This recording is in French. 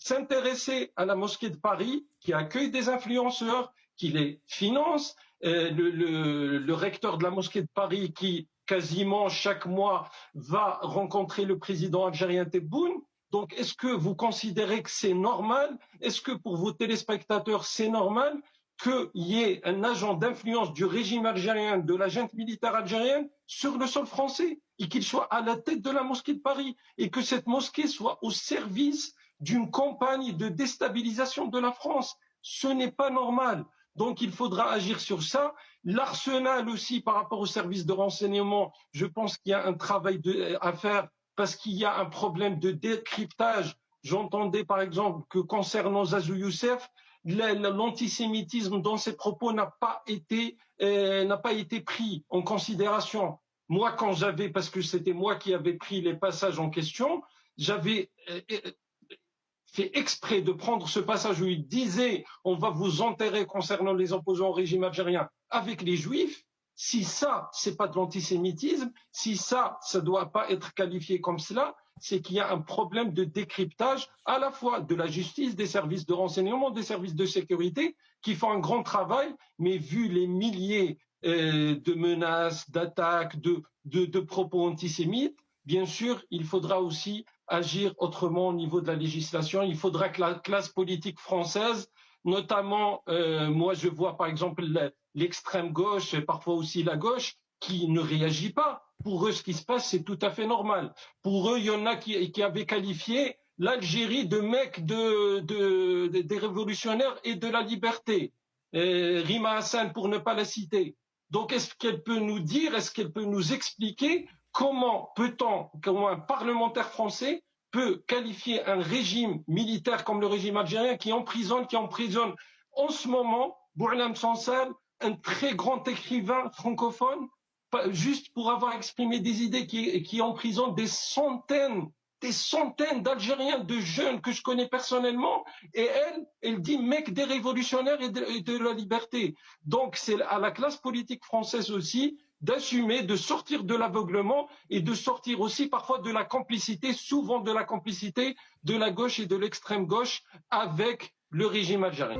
s'intéresser à la mosquée de Paris, qui accueille des influenceurs, qui les finance, le recteur de la mosquée de Paris qui quasiment chaque mois va rencontrer le président algérien Tebboune. Donc, est-ce que vous considérez que c'est normal? Est-ce que pour vos téléspectateurs, c'est normal qu'il y ait un agent d'influence du régime algérien, de la junte militaire algérienne, sur le sol français, et qu'il soit à la tête de la mosquée de Paris, et que cette mosquée soit au service d'une campagne de déstabilisation de la France? Ce n'est pas normal. Donc il faudra agir sur ça. L'arsenal aussi par rapport aux services de renseignement, je pense qu'il y a un travail à faire parce qu'il y a un problème de décryptage. J'entendais par exemple que concernant Zazu Youssef, l'antisémitisme dans ses propos n'a pas été pris en considération. Moi, quand j'avais, parce que c'était moi qui avais pris les passages en question, j'avais fait exprès de prendre ce passage où il disait on va vous enterrer concernant les opposants au régime algérien avec les juifs. Si ça, c'est pas de l'antisémitisme, si ça doit pas être qualifié comme cela, c'est qu'il y a un problème de décryptage à la fois de la justice, des services de renseignement, des services de sécurité qui font un grand travail, mais vu les milliers de menaces, d'attaques, de propos antisémites, bien sûr, il faudra aussi agir autrement au niveau de la législation. Il faudra que la classe politique française, notamment, moi je vois par exemple l'extrême gauche et parfois aussi la gauche, qui ne réagit pas. Pour eux, ce qui se passe, c'est tout à fait normal. Pour eux, il y en a qui avaient qualifié l'Algérie de Mecque des révolutionnaires et de la liberté. Rima Hassan, pour ne pas la citer. Donc, est-ce qu'elle peut nous dire, est-ce qu'elle peut nous expliquer comment un parlementaire français peut qualifier un régime militaire comme le régime algérien qui emprisonne en ce moment Boualem Sansal, un très grand écrivain francophone, juste pour avoir exprimé des idées qui emprisonne des centaines d'Algériens, de jeunes que je connais personnellement, et elle dit mec des révolutionnaires et de la liberté. Donc c'est à la classe politique française aussi d'assumer, de sortir de l'aveuglement et de sortir aussi parfois de la complicité, souvent de la complicité de la gauche et de l'extrême gauche avec le régime algérien.